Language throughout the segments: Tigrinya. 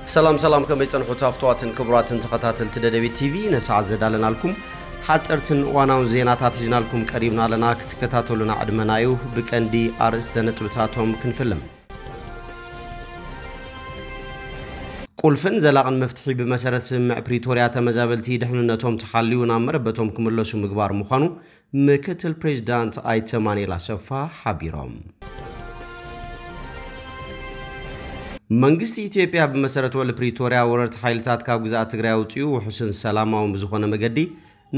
سلام كم يصنحوا تافتواتن كبراتن تخاتل تددبي تي في نسعد زدالنا لكم حصرتن واناون زيناتات حجنا لكم قريبنا لنا كتكتاتلونا عدمنايو بكندي ارسته نطبتاتهم كنفلم قلفن زلاقن مفتحي بمسارة سمع بريتوريا تمزابلتي دحننتهم تحليونا مربتهم كملسو مقبار مخانو مكتل بريزيدانت ايتماني لاسفا حبيرهم መንግስት ኢትዮጵያ በመሰረቱ ለፕሪቶሪያ ወረርት ኃይልታት ካብ ግዛት ትግራይ አውጪው ወሕስን ሰላማውን በዝኾነ መገዲ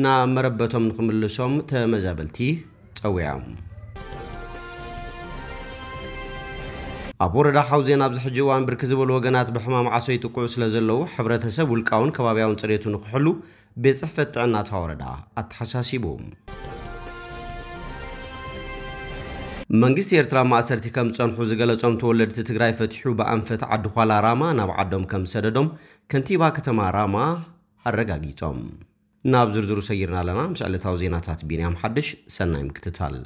ና መረበቶም ንክምልሶም ተመዛበልቲ ጸውያም አቦረዳ ሐውዜን አብዝ ሕጂዋን ብርክ ዝበሉ ወገናት በሕማም ዓሶይ ጥቁዕ ስለዘለው ሕብረተሰብ ውልቃውን ከባቢያውን ጽሬቱን ንኽሕሉ ቤጽሕፈት ጥዕና ታወረዳ አትሐሳሲቦም መንግስት ኤርትራ ማእሰርቲ ከም ጸንሑ ዝገለጾም ተወለድቲ ትግራይ ፈትሑ በአንፈት ዓዲ ኋላ ራማ ናብ ዓዶም ከም ሰደዶም ከንቲባ ከተማ ራማ አረጋጊጾም ናብ ዝርዝሩ ሰይርና ለና ምስዕለታው ዜናታት ቢንያም ሓድሽ ሰናይ ምክትታል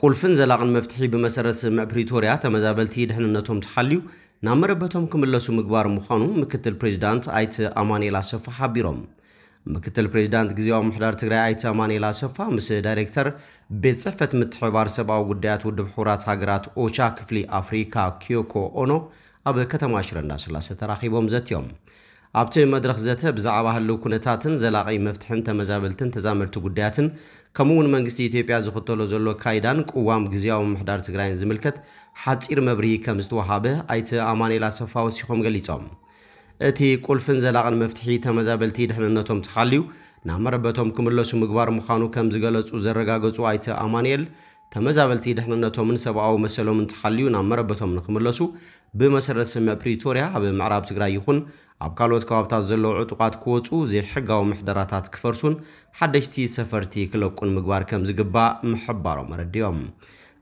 ቁልፍን ዘላቅን መፍትሒ በመሰረት ስምዕ ፕሪቶሪያ ተመዛበልቲ ድሕንነቶም ተሓልዩ ናብ መረበቶም ክምለሱ ምግባር ምዃኑ ምክትል ፕሬዝዳንት አይተ አማኑኤል አሰፋ ሓቢሮም ምክትል ፕሬዝዳንት ግዚያው ምሕዳር ትግራይ አይተ አማኑኤል አሰፋ ምስ ዳይሬክተር ቤት ጽሕፈት ምትሕብባር ሰብአዊ ጉዳያት ውድብ ሕቡራት ሃገራት ኦቻ ክፍሊ አፍሪካ ኪዮኮ ኦኖ ኣብ ከተማ ሽረ እንዳስላሴ ተራኺቦም ዘትዮም ኣብቲ መድረኽ ዘተ ብዛዕባ ህልው ኩነታትን ዘላቂ መፍትሕን ተመዛበልትን ተዛመድቲ ጉዳያትን ከምኡውን መንግስቲ ኢትዮጵያ ዝኽተሎ ዘሎ ካይዳን ቁዋም ግዚያው ምሕዳር ትግራይን ዝምልከት ሓጺር መብርሂ ከም ዝተወሃበ አይተ አማኑኤል አሰፋ ወሲኾም ገሊጾም እቲ ቁልፍን ዘላቅን መፍትሒ ተመዛበልቲ ድሕንነቶም ተሓልዩ ናብ መረበቶም ክምለሱ ምግባር ምዃኑ ከም ዝገለጹ ዘረጋገጹ አይተ አማኑኤል ተመዛበልቲ ድሕንነቶምን ሰብአዊ መሰሎምን ተሓልዩ ናብ መረበቶም ንክምለሱ ብመሰረት ስምዕ ፕሪቶሪያ ኣብ ምዕራብ ትግራይ ይኹን ኣብ ካልኦት ከባብታት ዘለዉ ዕጡቃት ክወፁ ዘይሕጋዊ ምሕደራታት ክፈርሱን ሓደሽቲ ሰፈርቲ ክለቁን ምግባር ከም ዝግባእ ምሕባሮም ረድዮም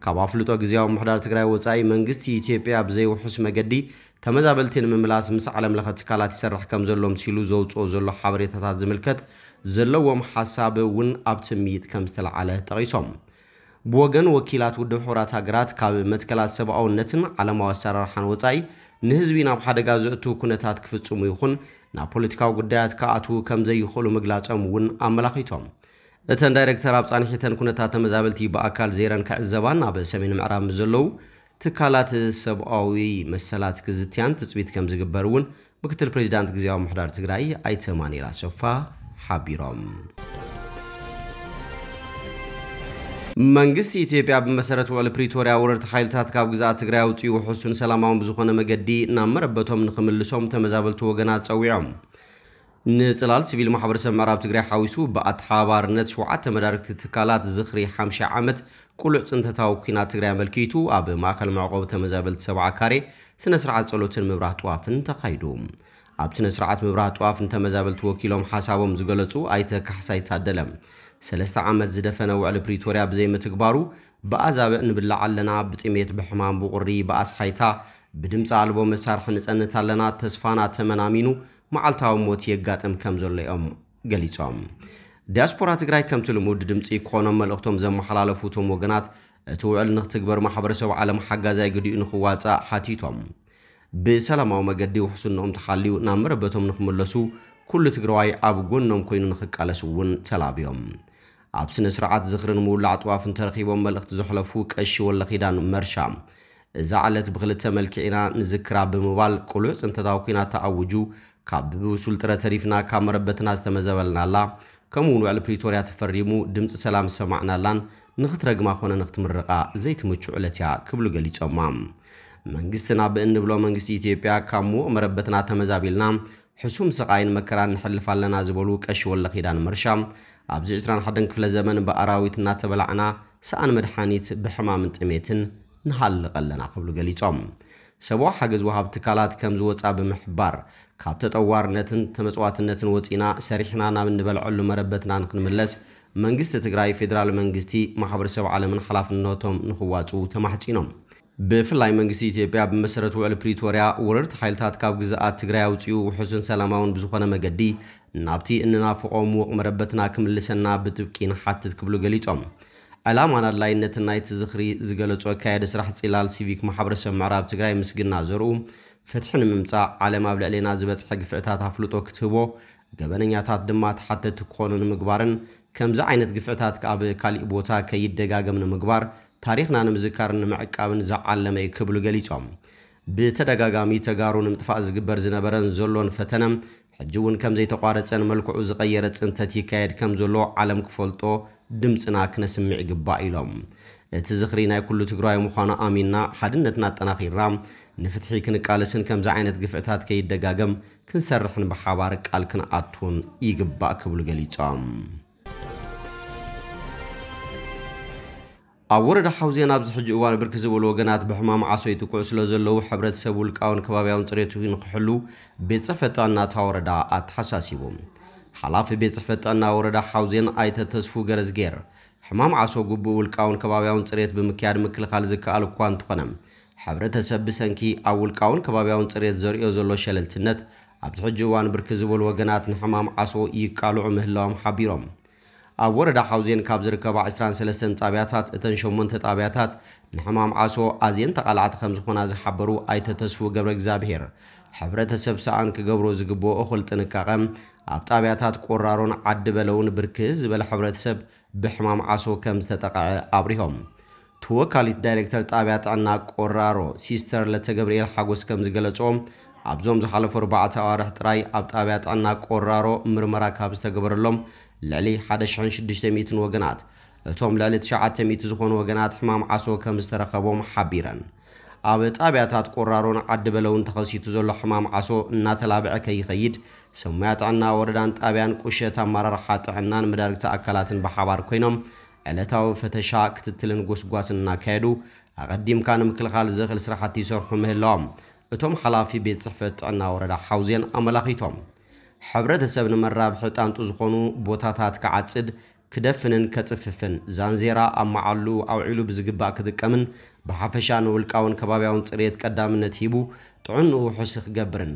ካብ ኣፍልጦ ግዚያዊ ምሕዳር ትግራይ ወጻኢ መንግስቲ ኢትዮጵያ ብዘይውሕስ መገዲ ተመዛበልቲን ምምላስ ምስ ዓለም ለኸ ትካላት ይሰርሕ ከም ዘሎም ሲሉ ዘውፅኦ ዘሎ ሓበሬታታት ዝምልከት ዘለዎም ሓሳብ እውን ኣብ ትምይጥ ከም ዝተለዓለ ጠቒሶም ብወገን ወኪላት ውድብ ሕቡራት ሃገራት ካብ መትከላት ሰብኣውነትን ዓለማዊ ኣሰራርሓን ወጻኢ ንህዝቢ ናብ ሓደጋ ዘእቱ ኩነታት ክፍጽሙ ይኹን ናብ ፖለቲካዊ ጉዳያት ከኣትዉ ከም ዘይኽእሉ ምግላጾም እውን ኣመላኺቶም እተን ዳይሬክተር ኣብ ጻንሒተን ኩነታት ተመዛበልቲ በኣካል ዜረን ክዕዘባን ኣብ ሰሜን ምዕራብ ዘለዉ ትካላት ሰብኣዊ መሰላት ክዝትያን ትጽቢት ከም ዝግበር እውን ምክትል ፕሬዝዳንት ግዚያዊ ምሕዳር ትግራይ አይተ አማኑኤል አሰፋ ሓቢሮም መንግስት ኢትዮጵያ በመሰረቱ ለፕሪቶሪያ ወረርት ኃይልታት ካብ ግዛት ትግራይ አውጪው ወሕሱን ሰላማውን በዝኾነ መገዲ ናብ መረበቶም ንክምልሶም ተመዛበልቲ ወገናት ጸውዖም ንጽላል ሲቪል ማሕበረሰብ ምዕራብ ትግራይ ሓዊሱ በአትሓባርነት 7 መዳርክቲ ትካላት ዝኽሪ 50 ዓመት ቁሉዕ ጽንተታዊ ኩናት ትግራይ መልኪቱ ኣብ ማእከል መዕቆብ ተመዛበልቲ ሰብዓ ካሬ ስነ ስርዓት ጸሎትን ምብራህ ጥዋፍን ተኻይዱ ኣብ ስነ ስርዓት ምብራህ ጥዋፍን ተመዛበልቲ ወኪሎም ሓሳቦም ዝገለጹ አይተ ካሕሳይ ታደለም 3 ዓመት ዝደፈነ ውዕል ፕሪቶሪያ ብዘይ ምትግባሩ በአዛብዕ ንብላዕ ኣለና ብጥሜት ብሕማም ብቁሪ በአስሓይታ ብድምፂ ኣልቦ መሳርሒ ንጸንት ኣለና ተስፋና ተመናሚኑ መዓልታዊ ሞት የጋጥም ከም ዘለዮም ገሊጾም ዲያስፖራ ትግራይ ከም ትልሙድ ድምፂ ኮኖም መልእኽቶም ዘመሓላለፉቶም ወገናት እቲ ውዕል ንኽትግበር ማሕበረሰብ ዓለም ሓጋዛይ ግዲኡ ንኽዋጻእ ሓቲቶም ብሰላማዊ መገዲ ውሕስኖም ተሓልዩ ናብ መረበቶም ንኽምለሱ ኩሉ ትግራዋይ ኣብ ጎኖም ኮይኑ ንኽቃለስ እውን ተላብዮም ኣብ ስነ ስርዓት ዝኽርን ምውላዕ ጥዋፍን ተረኺቦም መልእኽቲ ዘሕለፉ ቀሺ ወለኺዳን መርሻ እዛ ዓለት ብኽልተ መልክዕና ንዝክራ ብምባል ቁሉዕ ጽንተታዊ ኩናት ተኣውጁ ካብ ብውሱል ጥረ ተሪፍና ካብ መረበትና ዝተመዘበልናላ ከምኡውን ውዕል ፕሪቶሪያ ተፈሪሙ ድምፂ ሰላም ሰማዕናላን ንኽትረግማ ኾነ ንኽትምርቓ ዘይትምቹ ዕለት እያ ክብሉ ገሊጾማ መንግስትና ብእንብሎ መንግስቲ ኢትዮጵያ ካብ ምዉቕ መረበትና ተመዛቢልና ሕሱም ስቃይን መከራን ንሕልፍ ኣለና ዝበሉ ቀሺ ወለኺዳን መርሻ ኣብዚ 21 ክፍለ ዘመን በኣራዊትና ተበላዕና ሰኣን መድሓኒት ብሕማምን ጥሜትን ንሃልቐለና ክብሉ ገሊጾም ሰብዓ ሓገዝ ወሃብ ትካላት ከም ዝወፃ ብምሕባር ካብ ተጠዋርነትን ተመጽዋትነትን ወፂና ሰሪሕና ናብ እንበልዐሉ መረበትና ንክንምለስ መንግስቲ ትግራይ ፌደራል መንግስቲ ማሕበረሰብ ዓለምን ሓላፍነቶም ንኽዋጹ ተማሕጺኖም ብፍላይ መንግስቲ ኢትዮጵያ በመሰረቱ ውዕል ፕሪቶሪያ ወረርት ኃይልታት ካብ ግዛት ትግራይ አውጪው ውሕስን ሰላማውን በዝኾነ መገዲ ናብቲ እንናፍቆም ወቅ መረበትና ክምልሰና ብጥብቂን ሓትት ክብሉ ገሊጾም ዕላማን ኣድላይነትን ናይቲ ዝኽሪ ዝገለጾ ኣካየደ ስራሕ ጽላል ሲቪክ ማሕበረሰብ ምዕራብ ትግራይ ምስግና ዘርኡ ፍትሒ ንምምጻእ ዓለም ኣብ ልዕልና ዝበጽሐ ግፍዕታት ኣፍልጦ ክትህቦ ገበነኛታት ድማ ተሓተቲ ክኾኑ ንምግባርን ከምዚ ዓይነት ግፍዕታት ኣብ ካሊእ ቦታ ከይደጋገም ንምግባር ታሪኽና ንምዝካርን ንምዕቃብን ዝዓለመ እዩ ክብሉ ገሊጾም ብተደጋጋሚ ተጋሩ ንምጥፋእ ዝግበር ዝነበረን ዘሎን ፈተነ ሕጂ እውን ከም ዘይተቋረጸን መልክዑ ዝቐየረ ጽንተት ይካየድ ከም ዘሎ ዓለም ክፈልጦ ድምጽና ክነስምዕ ይግባእ ኢሎም እቲ ዝኽሪ ናይ ኩሉ ትግራይ ምዃኑ ኣሚንና ሓድነትና ኣጠናኺርና ንፍትሒ ክንቃለስን ከምዚ ዓይነት ግፍዕታት ከይደጋገም ክንሰርሕን ብሓባር ቃል ክንኣቱን ይግባእ ክብሉ ገሊጾም ኣብ ወረዳ ሓውዜን ኣብዚ ሕጂ እዋን ብርኪ ዝበሉ ወገናት ብሕማም ዓሶ ይትኩዑ ስለ ዘለዉ ሕብረተሰብ ውልቃውን ከባቢያውን ፅሬቱ ንክሕሉ ቤት ጽሕፈት ጥዕና እታ ወረዳ ኣተሓሳሲቡ ሓላፊ ቤት ጽሕፈት ጥዕና ወረዳ ሓውዜን ኣይተ ተስፉ ገረዝጌር ሕማም ዓሶ ግቡእ ውልቃውን ከባቢያውን ፅሬት ብምክያድ ምክልኻል ዝከኣል እኳ እንተኾነ ሕብረተሰብ ብሰንኪ ኣብ ውልቃውን ከባቢያውን ፅሬት ዘርእዮ ዘሎ ሸለልትነት ኣብዚ ሕጂ እዋን ብርኪ ዝበሉ ወገናት ንሕማም ዓሶ ይቃልዑ ምህላዎም ሓቢሮም ኣብ ወረዳ ሓውዜን ካብ ዝርከባ 23 ጣብያታት እተን 8 ጣብያታት ንሕማም ዓሶ ኣዝየን ተቃልዓቲ ከም ዝኾና ዝሓበሩ ኣይተ ተስፉ ገብረ እግዚአብሔር ሕብረተሰብ ሰኣን ክገብሮ ዝግብኦ እኹል ጥንቃቐ ኣብ ጣብያታት ቆራሮን ዓዲ በለውን ብርኪ ዝበለ ሕብረተሰብ ብሕማም ዓሶ ከም ዝተጠቅዐ ኣብሪሆም ተወካሊት ዳይሬክተር ጣብያ ጥዕና ቆራሮ ሲስተር ለተገብርኤል ሓጎስ ከም ዝገለጾም ኣብዞም ዝሓለፉ 4 ኣዋርሕ ጥራይ ኣብ ጣብያ ጥዕና ቆራሮ ምርመራ ካብ ዝተገበረሎም ልዕሊ 1600 ወገናት እቶም ልዕሊ 900 ዝኾኑ ወገናት ሕማም ዓሶ ከም ዝተረኸቦም ሓቢረን ኣብ ጣብያታት ቆራሮን ዓዲ በለውን ተኸሲቱ ዘሎ ሕማም ዓሶ እናተላብዐ ከይኸይድ ሰሙያ ጥዕና ወረዳን ጣብያን ቁሸት ኣመራርሓ ጥዕናን መዳርግቲ ኣካላትን ብሓባር ኮይኖም ዕለታዊ ፈተሻ ክትትልን ጎስጓስን እናካየዱ ኣቐዲምካ ንምክልኻል ዝኽእል ስራሕቲ ይሰርሑ ምህላዎም እቶም ሓላፊ ቤት ጽሕፈት ጥዕና ወረዳ ሓውዜን ኣመላኺቶም ሕብረተሰብ ንመራብሒ ጣንጡ ዝኾኑ ቦታታት ከዓጽድ ክደፍንን ከጽፍፍን ዛንዜራ ኣብ መዓሉ ኣውዒሉ ብዝግባእ ክጥቀምን ብሓፈሻ ንውልቃውን ከባቢያውን ፅሬት ቀዳምነት ሂቡ ጥዕንኡ ሕሲ ክገብርን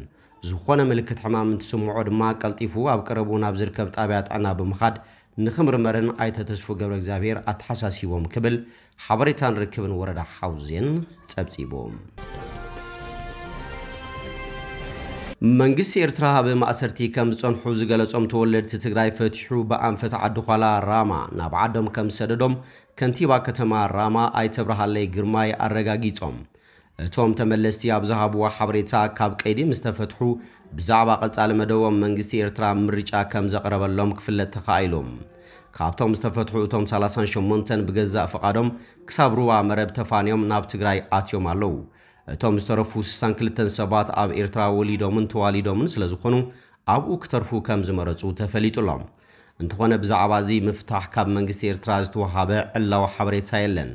ዝኾነ ምልክት ሕማም እንትስምዖ ድማ ቀልጢፉ ኣብ ቀረቡ ናብ ዝርከብ ጣብያ ጥዕና ብምኻድ ንኽምርመርን ኣይተ ተስፉ ገብረ እግዚአብሔር ኣተሓሳሲቦም ክብል ሓበሬታን ርክብን ወረዳ ሓውዜን ጸብጺቦም መንግስቲ ኤርትራ ብማእሰርቲ ከም ዝጸንሑ ዝገለጾም ተወለድቲ ትግራይ ፈቲሑ ብኣንፈት ዓዲ ኋላ ራማ ናብ ዓዶም ከም ሰደዶም ከንቲባ ከተማ ራማ ኣይተ ብርሃለይ ግርማይ ኣረጋጊጾም እቶም ተመለስቲ ኣብ ዝሃብዎ ሓበሬታ ካብ ቀይዲ ምስ ተፈትሑ ብዛዕባ ቀጻሊ መደቦም መንግስቲ ኤርትራ ምርጫ ከም ዘቕረበሎም ክፍለጥ ተኻኢሎም ካብቶም ዝተፈትሑ እቶም 38 ብገዛእ ፈቃዶም ክሳብ ሩባ መረብ ተፋንዮም ናብ ትግራይ ኣትዮም ኣለዉ እቶም ዝተረፉ 62 ሰባት ኣብ ኤርትራ ወሊዶምን ተዋሊዶምን ስለ ዝኾኑ ኣብኡ ክተርፉ ከም ዝመረጹ ተፈሊጡሎም እንተኾነ ብዛዕባ እዚ ምፍታሕ ካብ መንግስቲ ኤርትራ ዝተወሃበ ዕላዊ ሓበሬታ የለን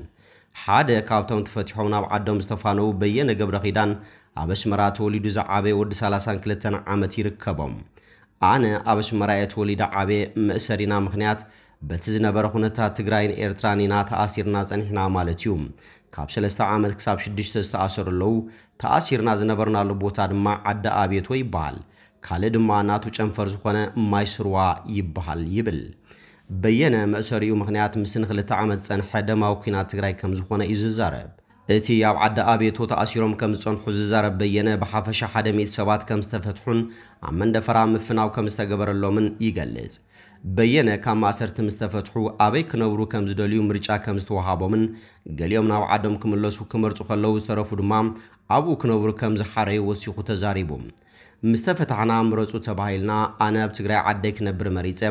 ሓደ ካብቶም ተፈቲሖም ናብ ዓዶም ዝተፋነው በየነ ገብረ ኺዳን ኣብ ኣስመራ ተወሊዱ ዝዓበየ ወዲ 32 ዓመት ይርከቦም ኣነ ኣብ ኣስመራ የተወሊደ ዓበየ ምእሰሪና ምኽንያት በቲ ዝነበረ ኩነታት ትግራይን ኤርትራን ኢና ተኣሲርና ጸኒሕና ማለት እዩ ካብ 3 ዓመት ክሳብ 6 ዝተኣሰሩ ኣለዉ ተኣሲርና ዝነበርናሉ ቦታ ድማ ዓዲ ኣብየቶ ይበሃል ካልእ ድማ ናቱ ጨንፈር ዝኾነ ማይስርዋ ይበሃል ይብል በየነ መእሰሪኡ ምኽንያት ምስን 2 ዓመት ጸንሐ ደማዊ ኩናት ትግራይ ከም ዝኾነ እዩ ዝዛረብ እቲ ኣብ ዓዲ ኣብየቶ ተኣሲሮም ከም ዝጸንሑ ዝዛረብ በየነ ብሓፈሻ 100 ሰባት ከም ዝተፈትሑን ኣብ መንደፈራ ምፍናው ከም ዝተገበረሎምን ይገልጽ በየነ ካብ ማእሰርቲ ምስ ተፈትሑ ኣበይ ክነብሩ ከም ዝደልዩ ምርጫ ከም ዝተወሃቦምን ገሊኦም ናብ ዓዶም ክምለሱ ክመርጹ ከለዉ ዝተረፉ ድማ ኣብኡ ክነብሩ ከም ዝሓረዩ ወሲኹ ተዛሪቡ ምስተፈታሕና ምረጹ ተባሂልና ኣነ ኣብ ትግራይ ዓደይ ክነብር መሪጸ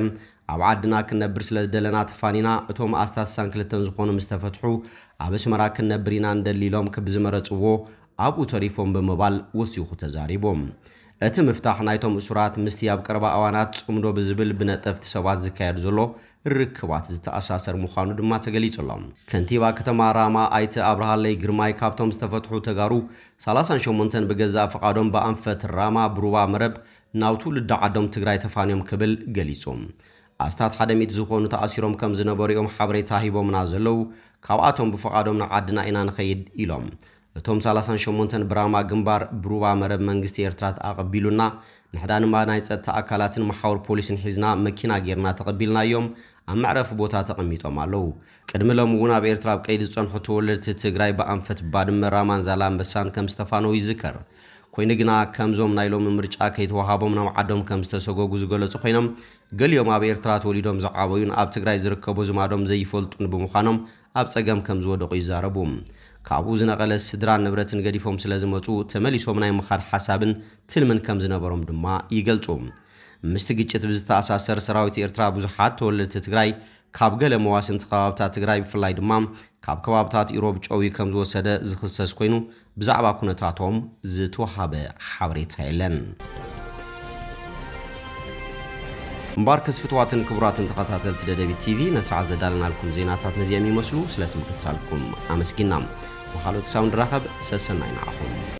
ኣብ ዓድና ክነብር ስለ ዝደለና ተፋኒና እቶም ኣስታት 2 ዝኾኑ ምስተፈትሑ ኣብ ኣስመራ ክነብር ኢና እንደሊሎም ክብዝመረጽዎ ኣብኡ ተሪፎም ብምባል ወሲኹ ተዛሪቦም እቲ ምፍታሕ ናይቶም እሱራት ምስቲ ኣብ ቀረባ ኣዋናት ጽምዶ ብዝብል ብነጠፍቲ ሰባት ዝካየድ ዘሎ ርክባት ዝተኣሳሰር ምዃኑ ድማ ተገሊጹሎም ከንቲባ ከተማ ራማ ኣይተ ኣብርሃለይ ግርማይ ካብቶም ዝተፈትሑ ተጋሩ 38 ብገዛእ ፈቃዶም ብኣንፈት ራማ ብሩባ መረብ ናውቱ ልዳ ዓዶም ትግራይ ተፋንዮም ክብል ገሊጹም ኣስታት 100 ዝኾኑ ተኣሲሮም ከም ዝነበሩኦም ሓበሬታ ሂቦምና ዘለዉ ካብኣቶም ብፈቃዶም ንዓድና ኢና ንኸይድ ኢሎም እቶም 38 ብራማ ግንባር ብሩባ መረብ መንግስቲ ኤርትራ ኣቐቢሉና ንሕዳንማ ናይ ጸጥታ ኣካላትን መሓወር ፖሊስን ሒዝና መኪና ጌርና ተቐቢልናዮም ኣብ መዕረፊ ቦታ ተቐሚጦም ኣለዉ ቅድሚ ሎም እውን ኣብ ኤርትራ ኣብ ቀይዲ ዝጸንሑ ተወለድቲ ትግራይ ብኣንፈት ባድመ ራማን ዛላምበሳን ከም ዝተፋነው ይዝከር ኮይኑ ግና ከምዞም ናይ ሎም ምርጫ ከይተዋሃቦም ናብ ዓዶም ከም ዝተሰጎጉ ዝገለጹ ኮይኖም ገሊኦም ኣብ ኤርትራ ተወሊዶም ዝዓበዩን ኣብ ትግራይ ዝርከቡ ዝማዶም ዘይፈልጡን ብምዃኖም ኣብ ጸገም ከም ዝወደቁ ይዛረቡ ካብኡ ዝነቐለ ስድራን ንብረትን ገዲፎም ስለ ዝመጹ ተመሊሶም ናይ ምኻድ ሓሳብን ትልምን ከም ዝነበሮም ድማ ይገልጹ ምስቲ ግጭት ብዝተኣሳሰር ሰራዊት ኤርትራ ብዙሓት ተወለድቲ ትግራይ ካብ ገለ መዋስንቲ ከባብታት ትግራይ ብፍላይ ድማ ካብ ከባብታት ኢሮብ ጨዊ ከም ዝወሰደ ዝኽሰስ ኮይኑ ብዛዕባ ኩነታቶም ዝተወሃበ ሓበሬታ የለን እምበር ከስፍትዋትን ክቡራትን ተኸታተልቲ ደደቢት ቲቪ ነሰዓት ዘዳለናልኩም ዜናታት ነዚኦም ይመስሉ ስለትምክታልኩም ኣመስጊና وخالد ساوند راخب سسنا ينعهم